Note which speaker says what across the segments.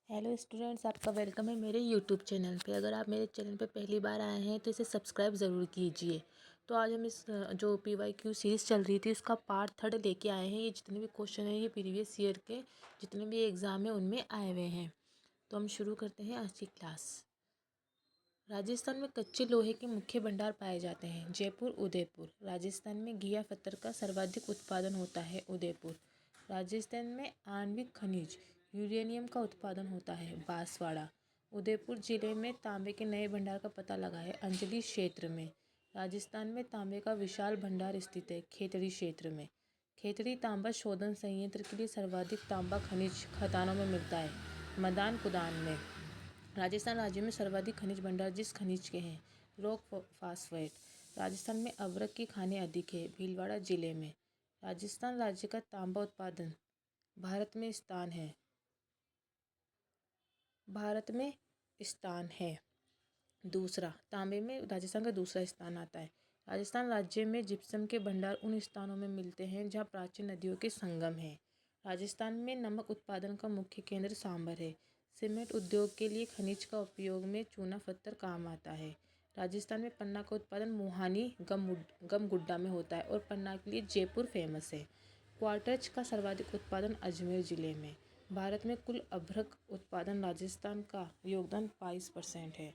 Speaker 1: Hello students, आपका welcome है मेरे यूट्यूब चैनल पे। अगर आप मेरे चैनल पे पहली बार आए हैं तो इसे सब्सक्राइब ज़रूर कीजिए। तो आज हम इस जो PYQ सीरीज़ चल रही थी उसका पार्ट 3 लेके आए हैं। ये जितने भी क्वेश्चन हैं ये प्रीवियस ईयर के जितने भी एग्ज़ाम हैं उनमें आए हुए हैं। तो हम शुरू करते हैं आज की क्लास। राजस्थान में कच्चे लोहे के मुख्य भंडार पाए जाते हैं। जयपुर, उदयपुर। राजस्थान में घिया पत्थर का सर्वाधिक उत्पादन होता है। उदयपुर। राजस्थान में आणविक खनिज यूरेनियम का उत्पादन होता है। बांसवाड़ा। उदयपुर जिले में तांबे के नए भंडार का पता लगा है। अंजलि क्षेत्र में। राजस्थान में तांबे का विशाल भंडार स्थित है। खेतड़ी क्षेत्र में। खेतड़ी तांबा शोधन संयंत्र के लिए सर्वाधिक तांबा खनिज खदानों में मिलता है। मदान कुदान में। राजस्थान राज्य में सर्वाधिक खनिज भंडार जिस खनिज के हैं। Rock phosphate. राजस्थान में अभ्रक की खानें अधिक है। भीलवाड़ा जिले में। राजस्थान राज्य का तांबा उत्पादन भारत में स्थान है। दूसरा, तांबे में राजस्थान का दूसरा स्थान आता है। राजस्थान राज्य में जिप्सम के भंडार उन स्थानों में मिलते हैं जहाँ प्राचीन नदियों के संगम हैं। राजस्थान में नमक उत्पादन का मुख्य केंद्र सांभर है। सीमेंट उद्योग के लिए खनिज का उपयोग में चूना पत्थर काम आता है। राजस्थान में पन्ना का उत्पादन मोहानी गमगुड्डा में होता है और पन्ना के लिए जयपुर फेमस है। क्वार्ट्ज का सर्वाधिक उत्पादन अजमेर जिले में। भारत में कुल अभ्रक उत्पादन राजस्थान का योगदान 22% है।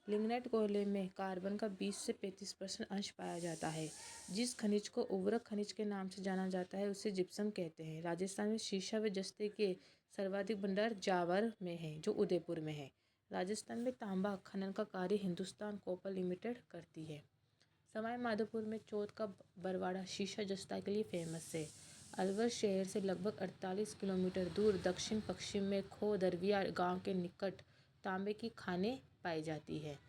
Speaker 1: लिग्नाइट कोयले में कार्बन का 20 से 35% अंश पाया जाता है। जिस खनिज को उर्वरक खनिज के नाम से जाना जाता है उसे जिप्सम कहते हैं। राजस्थान में शीशा व जस्ते के सर्वाधिक भंडार जावर में है जो उदयपुर में है। राजस्थान में तांबा खनन का कार्य हिंदुस्तान कॉपर लिमिटेड करती है। सवाई माधोपुर में चौथ का बरवाड़ा शीशा जस्ता के लिए फेमस है। अलवर शहर से लगभग 48 किलोमीटर दूर दक्षिण पश्चिम में खो दरविया गांव के निकट तांबे की खानें पाई जाती है।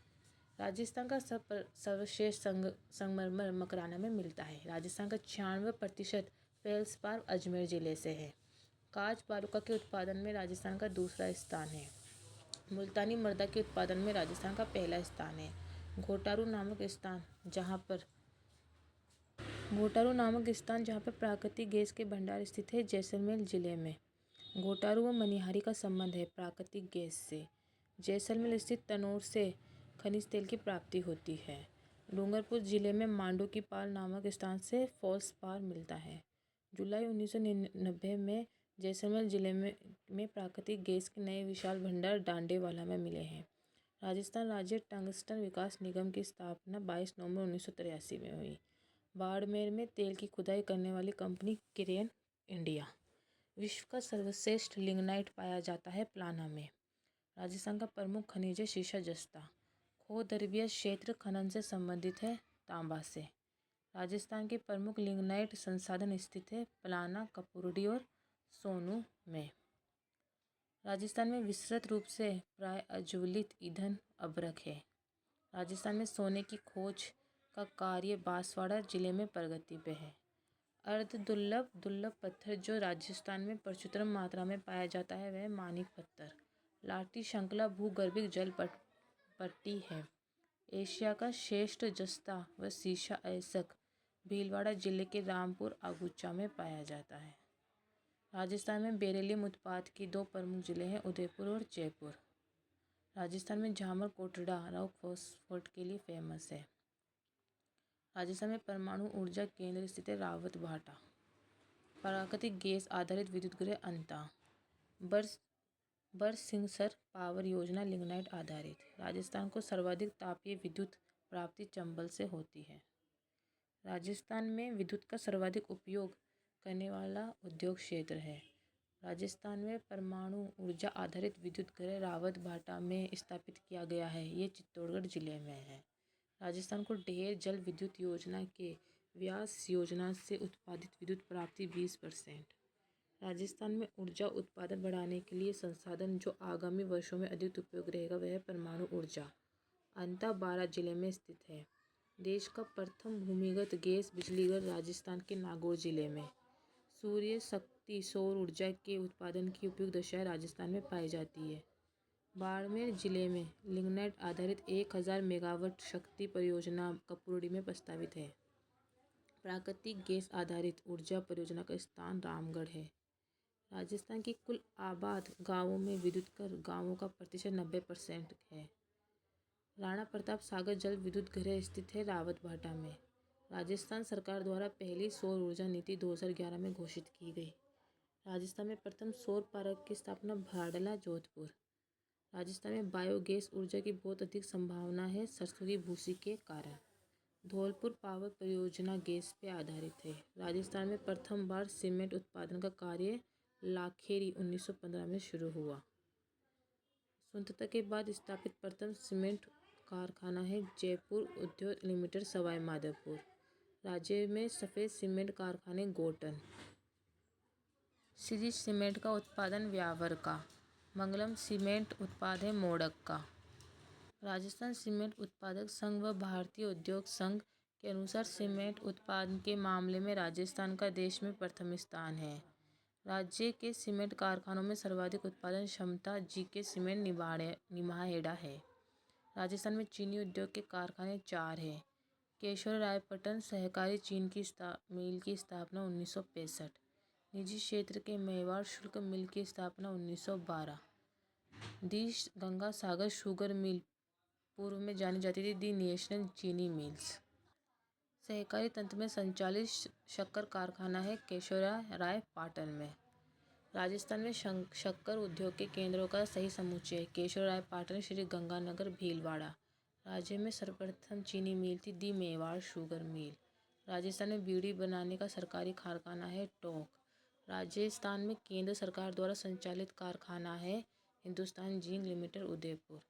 Speaker 1: राजस्थान का सर्वश्रेष्ठ संगमरमर मकराना में मिलता है। राजस्थान का 96% फेल्सपार अजमेर जिले से है। कांच बारूका के उत्पादन में राजस्थान का दूसरा स्थान है। मुल्तानी मर्दा के उत्पादन में राजस्थान का पहला स्थान है। घोटारू नामक स्थान जहाँ पर प्राकृतिक गैस के भंडार स्थित है जैसलमेर जिले में। घोटारू व मनिहारी का संबंध है प्राकृतिक गैस से। जैसलमेर स्थित तनोर से खनिज तेल की प्राप्ति होती है। डूंगरपुर जिले में मांडू की पाल नामक स्थान से फेल्सपार मिलता है। जुलाई 1999 में जैसलमेर जिले में प्राकृतिक गैस के नए विशाल भंडार डांडेवाला में मिले हैं। राजस्थान राज्य टंगस्टन विकास निगम की स्थापना 22 नवंबर 1983 में हुई। बाड़मेर में तेल की खुदाई करने वाली कंपनी किरेन इंडिया। विश्व का सर्वश्रेष्ठ लिग्नाइट पाया जाता है प्लाना में। राजस्थान का प्रमुख खनिज है शीशा जस्ता। खो दरविया क्षेत्र खनन से संबंधित है तांबा से। राजस्थान के प्रमुख लिग्नाइट संसाधन स्थित है पलाना, कपूरडी और सोनू में। राजस्थान में विस्तृत रूप से प्राय अज्वलित ईंधन अभ्रक है। राजस्थान में सोने की खोज का कार्य बांसवाड़ा जिले में प्रगति पे है। अर्ध दुर्लभ पत्थर जो राजस्थान में प्रचुर मात्रा में पाया जाता है वह मानिक पत्थर। लाटी श्रृंखला भूगर्भिक जल पट्टी है। एशिया का श्रेष्ठ जस्ता व शीशा अयस्क भीलवाड़ा जिले के रामपुर आगुचा में पाया जाता है। राजस्थान में बेरिलियम उत्पाद के दो प्रमुख जिले हैं उदयपुर और जयपुर। राजस्थान में झामर कोटड़ा रॉक फॉस्फेट के लिए फेमस है। राजस्थान में परमाणु ऊर्जा केंद्र स्थित है रावतभाटा। प्राकृतिक गैस आधारित विद्युत गृह अंता। बरसिंहसर पावर योजना लिग्नाइट आधारित। राजस्थान को सर्वाधिक तापीय विद्युत प्राप्ति चंबल से होती है। राजस्थान में विद्युत का सर्वाधिक उपयोग करने वाला उद्योग क्षेत्र है। राजस्थान में परमाणु ऊर्जा आधारित विद्युत गृह रावतभाटा में स्थापित किया गया है। ये चित्तौड़गढ़ जिले में है। राजस्थान को ढेर जल विद्युत योजना के व्यास योजना से उत्पादित विद्युत प्राप्ति 20%। राजस्थान में ऊर्जा उत्पादन बढ़ाने के लिए संसाधन जो आगामी वर्षों में अधिक उपयोग रहेगा वह परमाणु ऊर्जा। अंता 12 जिले में स्थित है। देश का प्रथम भूमिगत गैस बिजलीघर राजस्थान के नागौर जिले में। सूर्य शक्ति सौर ऊर्जा के उत्पादन की उपयुक्त दशाएं राजस्थान में पाई जाती है। बाड़मेर जिले में लिग्नाइट आधारित 1000 मेगावाट शक्ति परियोजना कपूरडी में प्रस्तावित है। प्राकृतिक गैस आधारित ऊर्जा परियोजना का स्थान रामगढ़ है। राजस्थान की कुल आबाद गांवों में विद्युत कर गांवों का प्रतिशत 90% है। राणा प्रताप सागर जल विद्युत गृह स्थित है रावतभाटा में। राजस्थान सरकार द्वारा पहली सौर ऊर्जा नीति 2011 में घोषित की गई। राजस्थान में प्रथम सौर पार्क की स्थापना भाडला जोधपुर। राजस्थान में बायोगैस ऊर्जा की बहुत अधिक संभावना है सरसों की भूसी के कारण। धौलपुर पावर परियोजना गैस पे आधारित है। राजस्थान में प्रथम बार सीमेंट उत्पादन का कार्य लाखेरी 1915 में शुरू हुआ। स्वतंत्रता के बाद स्थापित प्रथम सीमेंट कारखाना है जयपुर उद्योग लिमिटेड सवाई माधोपुर। राज्य में सफ़ेद सीमेंट कारखाने गोटन। श्री सीमेंट का उत्पादन व्यावर का। मंगलम सीमेंट उत्पाद है मोड़क का। राजस्थान सीमेंट उत्पादक संघ व भारतीय उद्योग संघ के अनुसार सीमेंट उत्पादन के मामले में राजस्थान का देश में प्रथम स्थान है। राज्य के सीमेंट कारखानों में सर्वाधिक उत्पादन क्षमता जीके सीमेंट निमाहेड़ा है। राजस्थान में चीनी उद्योग के कारखाने 4 हैं। केशवरायपट्टन सहकारी चीनी की मिल की स्थापना 1965। निजी क्षेत्र के मेवाड़ शुल्क मिल की स्थापना 1912। दी गंगा सागर शुगर मिल पूर्व में जानी जाती थी दी नेशनल चीनी मिल्स। सहकारी तंत्र में संचालित शक्कर कारखाना है केशवरायपाटन में। राजस्थान में शक्कर उद्योग के केंद्रों का सही समुच्चय है केशवरायपाटन श्री गंगानगर भीलवाड़ा। राज्य में सर्वप्रथम चीनी मिल थी दी मेवाड़ शुगर मिल। राजस्थान में बीड़ी बनाने का सरकारी कारखाना है टोंक। राजस्थान में केंद्र सरकार द्वारा संचालित कारखाना है हिंदुस्तान जिंक लिमिटेड उदयपुर।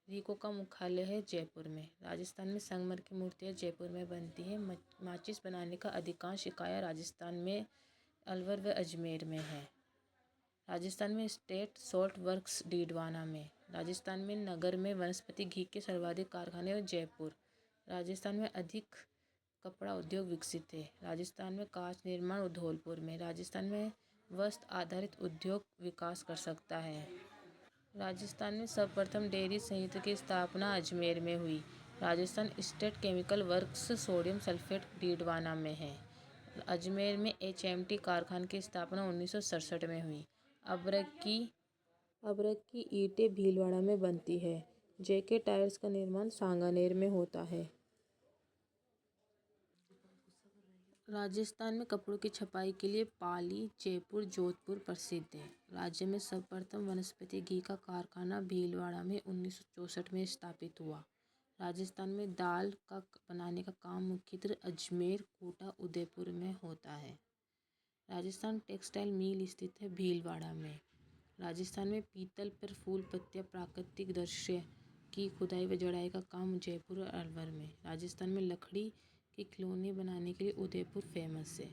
Speaker 1: रीको का मुख्यालय है जयपुर में। राजस्थान में संगमरमर की मूर्तियाँ जयपुर में बनती हैं। माचिस बनाने का अधिकांश इकाइयाँ राजस्थान में अलवर व अजमेर में है। राजस्थान में स्टेट सॉल्ट वर्क्स डीडवाना में। राजस्थान में नगर में वनस्पति घी के सर्वाधिक कारखाने और जयपुर। राजस्थान में अधिक कपड़ा उद्योग विकसित है। राजस्थान में कांच निर्माण धौलपुर में। राजस्थान में वस्त्र आधारित उद्योग विकास कर सकता है। राजस्थान में सर्वप्रथम डेयरी संयंत्र की स्थापना अजमेर में हुई। Rajasthan state chemical works sodium sulphate Didwana में है। अजमेर में HMT कारखाने की स्थापना 1967 में हुई। अबरक की ईंटें भीलवाड़ा में बनती है। JK टायर्स का निर्माण सांगानेर में होता है। राजस्थान में कपड़ों की छपाई के लिए पाली, जयपुर, जोधपुर प्रसिद्ध है। राज्य में सर्वप्रथम वनस्पति घी का कारखाना भीलवाड़ा में 1964 में स्थापित हुआ। राजस्थान में दाल का बनाने का काम मुख्यतः अजमेर, कोटा, उदयपुर में होता है। राजस्थान टेक्सटाइल मिल स्थित है भीलवाड़ा में। राजस्थान में पीतल पर फूल पत्तियाँ प्राकृतिक दृश्य की खुदाई व जड़ाई का काम जयपुर और अलवर में। राजस्थान में लकड़ी के खिलौने बनाने के लिए उदयपुर फेमस है।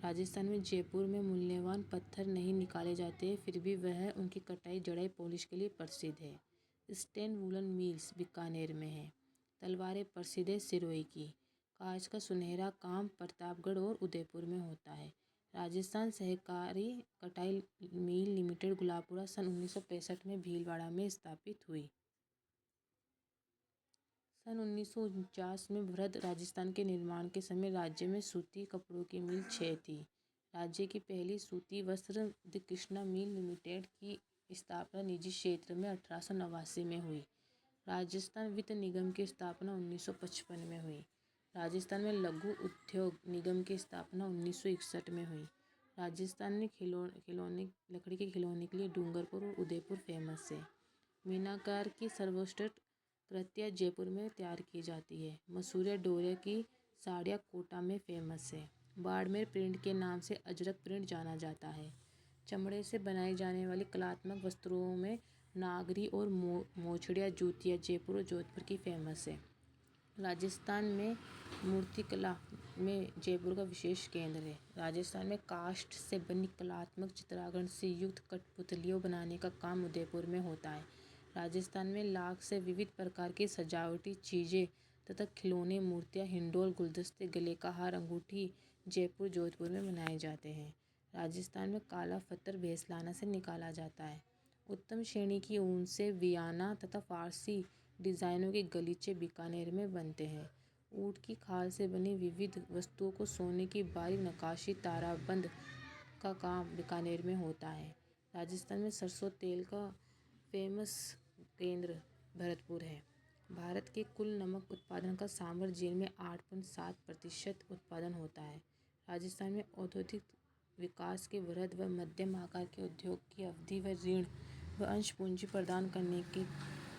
Speaker 1: राजस्थान में जयपुर में मूल्यवान पत्थर नहीं निकाले जाते हैं, फिर भी वह उनकी कटाई जड़ाई पॉलिश के लिए प्रसिद्ध है। स्टेन वुलन मिल्स बीकानेर में है। तलवारें प्रसिद्ध है सिरोही की। कांच का सुनहरा काम प्रतापगढ़ और उदयपुर में होता है। राजस्थान सहकारी कटाई मिल लिमिटेड गुलाबपुरा सन 1965 में भीलवाड़ा में स्थापित हुई। सन 1949 में वृहद राजस्थान के निर्माण के समय राज्य में सूती कपड़ों की मिल 6 थी। राज्य की पहली सूती वस्त्र द कृष्णा मिल लिमिटेड की स्थापना निजी क्षेत्र में 1889 में हुई। राजस्थान वित्त निगम की स्थापना 1955 में हुई। राजस्थान में लघु उद्योग निगम की स्थापना 1961 में हुई। राजस्थान में खिलौने लकड़ी के खिलौने के लिए डूंगरपुर और उदयपुर फेमस है। मीनाकार की सर्वश्रेष्ठ कृतियाँ जयपुर में तैयार की जाती है। मसूरिया डोरिया की साड़ियाँ कोटा में फेमस है। बाड़मेर प्रिंट के नाम से अजरक प्रिंट जाना जाता है। चमड़े से बनाई जाने वाली कलात्मक वस्त्रों में नागरी और मोचड़िया जूतियाँ जयपुर और जोधपुर की फेमस है। राजस्थान में मूर्तिकला में जयपुर का विशेष केंद्र है। राजस्थान में काष्ठ से बनी कलात्मक चित्रांकन से युक्त कठपुतलियों बनाने का काम उदयपुर में होता है। राजस्थान में लाख से विविध प्रकार की सजावटी चीज़ें तथा खिलौने, मूर्तियाँ, हिंडोल, गुलदस्ते, गले का हार, अंगूठी जयपुर, जोधपुर में बनाए जाते हैं। राजस्थान में काला पत्थर भेसलाना से निकाला जाता है। उत्तम श्रेणी की ऊन से वियाना तथा फारसी डिज़ाइनों के गलीचे बीकानेर में बनते हैं। ऊँट की खाल से बनी विविध वस्तुओं को सोने की बारीक नक्काशी ताराबंद का काम बीकानेर में होता है। राजस्थान में सरसों तेल का फेमस केंद्र भरतपुर है। भारत के कुल नमक उत्पादन का सांभर झील में 8.7% उत्पादन होता है। राजस्थान में औद्योगिक विकास के वृहद व मध्यम आकार के उद्योग की अवधि व ऋण व अंश पूंजी प्रदान करने के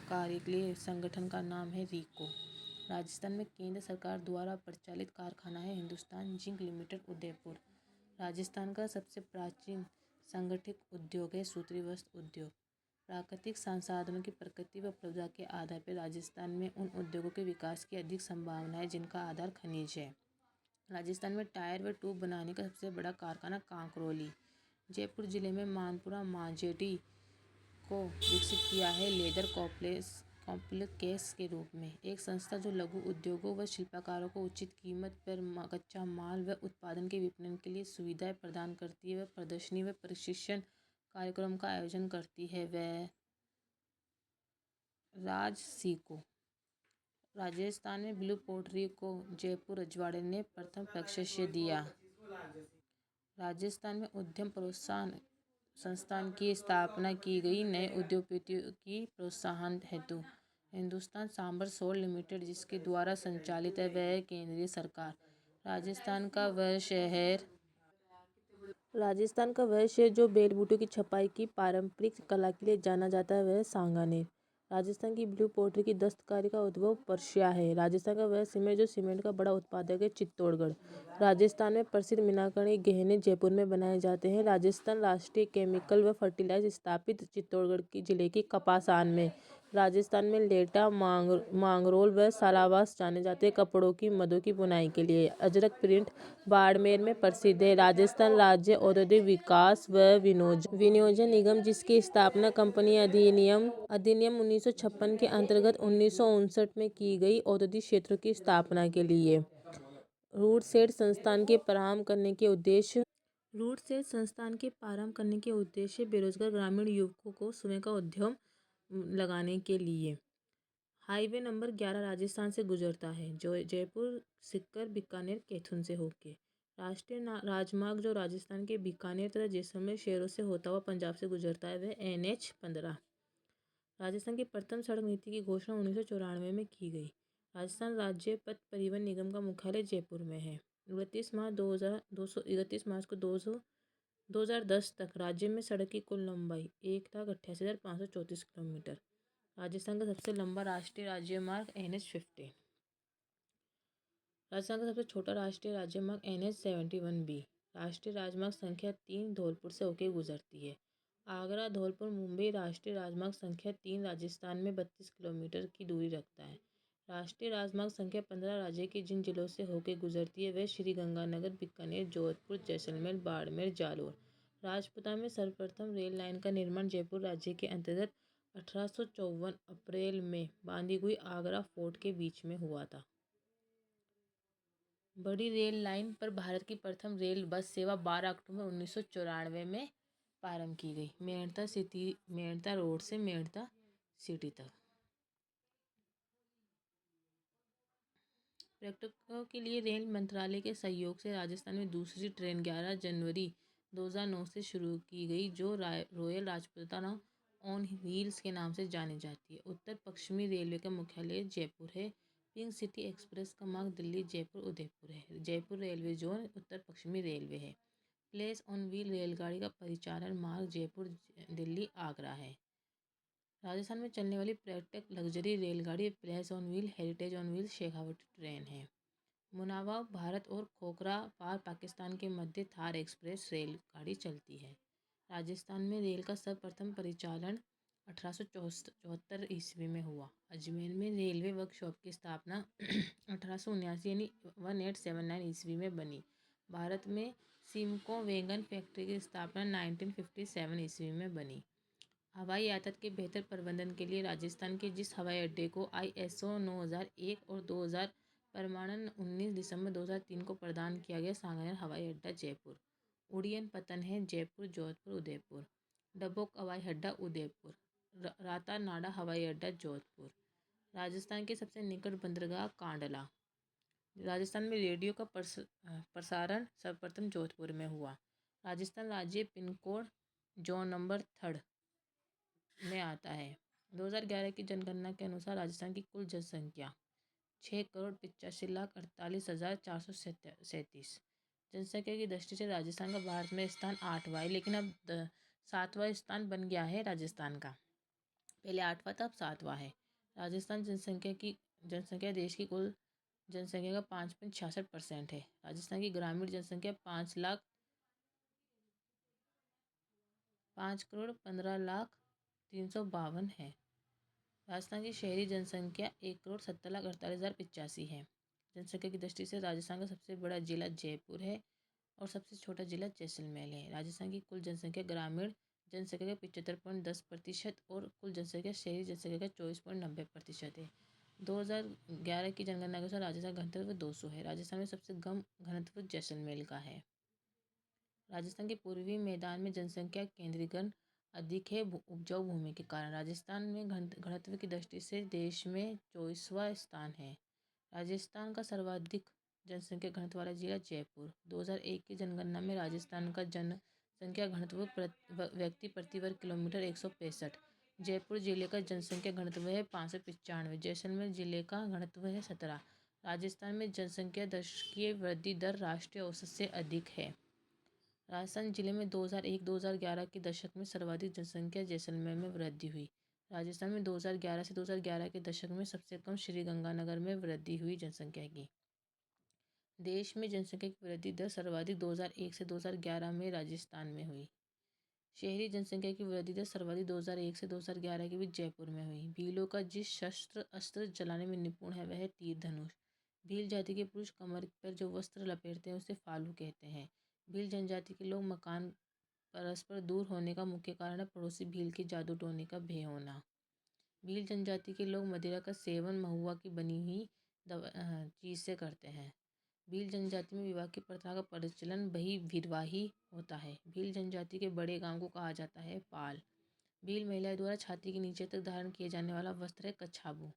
Speaker 1: कार्य के लिए संगठन का नाम है रीको। राजस्थान में केंद्र सरकार द्वारा परिचालित कारखाना है हिंदुस्तान जिंक लिमिटेड उदयपुर। राजस्थान का सबसे प्राचीन संगठित उद्योग है सूती वस्त्र उद्योग। प्राकृतिक संसाधनों की प्रकृति व उपलब्धता के आधार पर राजस्थान में उन उद्योगों के विकास की अधिक संभावना है जिनका आधार खनिज है। राजस्थान में टायर व ट्यूब बनाने का सबसे बड़ा कारखाना कांकरोली। जयपुर जिले में मानपुरा माजेटी को विकसित किया है लेदर कॉम्प्लेक्स के रूप में एक संस्था जो लघु उद्योगों व शिल्पकारों को उचित कीमत पर कच्चा माल व उत्पादन के विपणन के लिए सुविधाएं प्रदान करती है व प्रदर्शनी व प्रशिक्षण कार्यक्रम का आयोजन करती है। वह राजसीको। राजस्थान में ब्लू पोट्री को जयपुर रजवाड़े ने प्रथम प्रशिक्षण दिया। राजस्थान में उद्यम प्रोत्साहन संस्थान की स्थापना की गई। नए उद्योगपतियों की प्रोत्साहन हेतु हिंदुस्तान सांबर सोल लिमिटेड जिसके द्वारा संचालित है वह केंद्रीय सरकार। राजस्थान का वह शहर जो बेल बूटों की छपाई की पारंपरिक कला के लिए जाना जाता है वह सांगानेर। राजस्थान की ब्लू पोट्री की दस्तकारी का उद्भव पर्शिया है। राजस्थान का वह सीमेंट जो सीमेंट का बड़ा उत्पादक है चित्तौड़गढ़। राजस्थान में प्रसिद्ध मीनाकरी गहने जयपुर में बनाए जाते हैं। राजस्थान राष्ट्रीय केमिकल व फर्टिलाइजर स्थापित चित्तौड़गढ़ की जिले की कपासान में। राजस्थान में लेटा मांगरोल व सालावास जाने जाते कपड़ों की मदों की बुनाई के लिए। अजरक प्रिंट बाड़मेर में प्रसिद्ध है। राजस्थान राज्य औद्योगिक विकास व विनियोजन निगम जिसकी स्थापना कंपनी अधिनियम 1956 के अंतर्गत 1959 में की गई औद्योगिक क्षेत्रों की स्थापना के लिए। रूटसेट संस्थान के प्रारंभ करने के उद्देश्य बेरोजगार ग्रामीण युवकों को स्वयं का उद्यम लगाने के लिए। हाईवे नंबर 11 राजस्थान से गुजरता है जो जयपुर सीकर बीकानेर कैथुन से होकर। राष्ट्रीय राजमार्ग जो राजस्थान के बीकानेर तथा जैसलमेर शहरों से होता हुआ पंजाब से गुजरता है वह NH 15। राजस्थान की प्रथम सड़क नीति की घोषणा 1994 में की गई। राजस्थान राज्य पथ परिवहन निगम का मुख्यालय जयपुर में है। 31 मार्च को 2010 तक राज्य में सड़क की कुल लंबाई 1,88,534 किलोमीटर। राजस्थान का सबसे लंबा राष्ट्रीय राज्यमार्ग NH 50। राजस्थान का सबसे छोटा राष्ट्रीय राज्यमार्ग NH 71B। राष्ट्रीय राजमार्ग संख्या 3 धौलपुर से होकर गुजरती है। आगरा धौलपुर मुंबई राष्ट्रीय राजमार्ग संख्या 3 राजस्थान में 32 किलोमीटर की दूरी रखता है। राष्ट्रीय राजमार्ग संख्या 15 राज्य के जिन जिलों से होकर गुजरती है वह श्री गंगानगर बीकानेर जोधपुर जैसलमेर बाड़मेर जालोर। राजपुताना में सर्वप्रथम रेल लाइन का निर्माण जयपुर राज्य के अंतर्गत 1854 अप्रैल में बांधी हुई आगरा फोर्ट के बीच में हुआ था। बड़ी रेल लाइन पर भारत की प्रथम रेल बस सेवा 12 अक्टूबर 1994 में प्रारंभ की गई। मेड़ता रोड से मेड़ता सिटी तक। पर्यटकों के लिए रेल मंत्रालय के सहयोग से राजस्थान में दूसरी ट्रेन 11 जनवरी 2009 से शुरू की गई जो रॉयल राजपुताना ऑन व्हील्स के नाम से जानी जाती है। उत्तर पश्चिमी रेलवे का मुख्यालय जयपुर है। पिंक सिटी एक्सप्रेस का मार्ग दिल्ली जयपुर उदयपुर है। जयपुर रेलवे जोन उत्तर पश्चिमी रेलवे है। प्लेस ऑन व्हील रेलगाड़ी का परिचालन मार्ग जयपुर दिल्ली आगरा है। राजस्थान में चलने वाली पर्यटक लग्जरी रेलगाड़ी place on wheel heritage on wheel Shekhawati train है। मुनावा भारत और खोखरा पार पाकिस्तान के मध्य थार एक्सप्रेस रेलगाड़ी चलती है। राजस्थान में रेल का सर्वप्रथम परिचालन 1874 ईस्वी में हुआ। अजमेर में रेलवे वर्कशॉप की स्थापना 1879 यानी 1879 ईस्वी में बनी। भारत में सिमको वैगन फैक्ट्री की स्थापना 1957 ईस्वी में बनी। हवाई यातायात के बेहतर प्रबंधन के लिए राजस्थान के जिस हवाई अड्डे को ISO 9001 और 2000 प्रमाणन 19 दिसंबर 2003 को प्रदान किया गया सांगानेर हवाई अड्डा जयपुर। उड़ियन पतन है जयपुर जोधपुर उदयपुर। डबोक हवाई अड्डा उदयपुर। रातानाडा हवाई अड्डा जोधपुर। राजस्थान के सबसे निकट बंदरगाह कांडला। राजस्थान में रेडियो का प्रसारण सर्वप्रथम जोधपुर में हुआ। राजस्थान राज्य पिन कोड जोन नंबर 3 में आता है। 2011 की जनगणना के अनुसार राजस्थान की कुल जनसंख्या 6,85,48,437। जनसंख्या की दृष्टि से राजस्थान का भारत में स्थान 8वां है, लेकिन अब 7वां स्थान बन गया है राजस्थान का। पहले 8वां था, अब 7वां है। राजस्थान जनसंख्या देश की कुल जनसंख्या का 5.66% है। राजस्थान की ग्रामीण जनसंख्या 5,15,03,52 है। राजस्थान की शहरी जनसंख्या 1,70,48,085 है। जनसंख्या की दृष्टि से राजस्थान का सबसे बड़ा जिला जयपुर है और सबसे छोटा जिला जैसलमेर है। राजस्थान की कुल जनसंख्या ग्रामीण जनसंख्या का 75.10% और कुल जनसंख्या शहरी जनसंख्या का 24.90% है। 2011 की जनगणना के अनुसार राजस्थान घनत्व 200 है। राजस्थान में सबसे कम घनत्व जैसलमेर का है। राजस्थान के पूर्वी मैदान में जनसंख्या केंद्रीकरण अधिक है। उपजाऊ भूमि के कारण राजस्थान में घनत्व की दृष्टि से देश में 24वां स्थान है। राजस्थान का सर्वाधिक जनसंख्या घनत्व वाला जिला जयपुर। 2001 की जनगणना में राजस्थान का जनसंख्या घनत्व व्यक्ति प्रति वर्ग किलोमीटर 165। जयपुर जिले का जनसंख्या घनत्व है 595। जैसलमेर जिले का घनत्व है 17। राजस्थान में जनसंख्या दशकीय वृद्धि दर राष्ट्रीय औसत से अधिक है। राजस्थान जिले में 2001-2011 के दशक में सर्वाधिक जनसंख्या जैसलमेर में वृद्धि हुई। राजस्थान में 2011 से 2011 के दशक में सबसे कम श्रीगंगानगर में वृद्धि हुई जनसंख्या की। देश में जनसंख्या की वृद्धि दर सर्वाधिक 2001 से 2011 में राजस्थान में हुई। शहरी जनसंख्या की वृद्धि दर सर्वाधिक 2001 से 2011 के बीच जयपुर में हुई। भीलों का जिस शस्त्र अस्त्र चलाने में निपुण है वह तीर धनुष। भील जाति के पुरुष कमर पर जो वस्त्र लपेटते हैं उसे फालू कहते हैं। भील जनजाति के लोग मकान परस्पर दूर होने का मुख्य कारण है पड़ोसी भील के जादू टोने का भय होना। भील जनजाति के लोग मदिरा का सेवन महुआ की बनी हुई चीज़ से करते हैं। भील जनजाति में विवाह की प्रथा का प्रचलन बहिर्वाही होता है। भील जनजाति के बड़े गांव को कहा जाता है पाल। भील महिलाएं द्वारा छाती के नीचे तक धारण किए जाने वाला वस्त्र है कछाबू।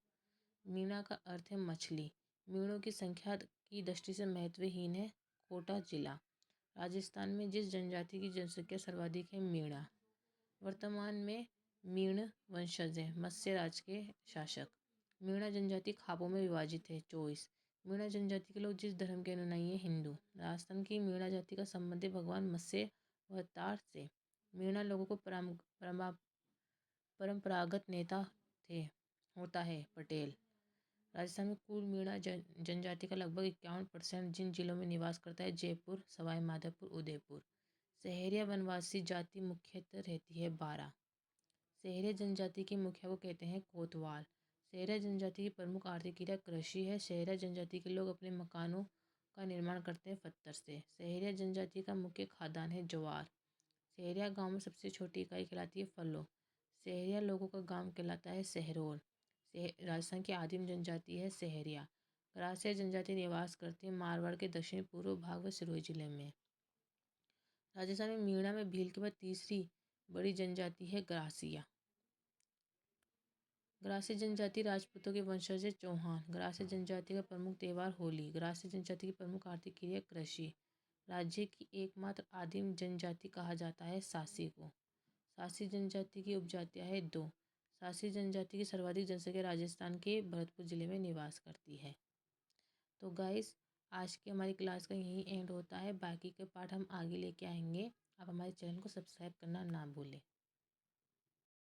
Speaker 1: मीणा का अर्थ है मछली। मीणों की संख्या की दृष्टि से महत्वहीन है कोटा जिला। राजस्थान में जिस जनजाति की जनसंख्या सर्वाधिक है मीणा। वर्तमान में मीण वंशज है मत्स्य राज के शासक। मीणा जनजाति खापों में विभाजित है 24। मीणा जनजाति के लोग जिस धर्म के अनुयायी हैं हिंदू। राजस्थान की मीणा जाति का संबंध है भगवान मत्स्य अवतार से। मीणा लोगों को परंपरागत नेता होता है पटेल। राजस्थान में कुल मीणा जनजाति का लगभग 51% जिन जिलों में निवास करता है जयपुर, सवाई माधोपुर, उदयपुर। सहरिया वनवासी जाति मुख्यतः रहती है 12। सहरिया जनजाति के मुखिया को कहते हैं कोतवाल। सहरिया जनजाति की प्रमुख आर्थिक क्रिया कृषि है। सहरिया जनजाति के लोग अपने मकानों का निर्माण करते हैं पत्थर से। सहरिया जनजाति का मुख्य खाद्यान्न है ज्वार। सहरिया गांव में सबसे छोटी इकाई कहलाती है फलो। सहरिया लोगों का गांव कहलाता है सहरोल। राजस्थान की आदिम जनजाति है सहरिया। ग्रासिया जनजाति निवास करती है मारवाड़ के दक्षिण पूर्व भाग व सिरोही जिले में। राजस्थान में मीणा में भील के बाद तीसरी बड़ी जनजाति है ग्रासिया। ग्रासिया जनजाति राजपूतों के वंशज है चौहान। ग्रासिया जनजाति का प्रमुख त्यौहार होली। ग्रासिया जनजाति की प्रमुख आर्थिक क्रिया कृषि। राज्य की एकमात्र आदिम जनजाति कहा जाता है सासी को। सासी जनजाति की उपजातियां है 2। सासी जनजाति की सर्वाधिक जनसंख्या राजस्थान के भरतपुर जिले में निवास करती है। तो गाइस आज की हमारी क्लास का यही एंड होता है। बाकी के पार्ट हम आगे लेके आएंगे। आप हमारे चैनल को सब्सक्राइब करना ना भूलें।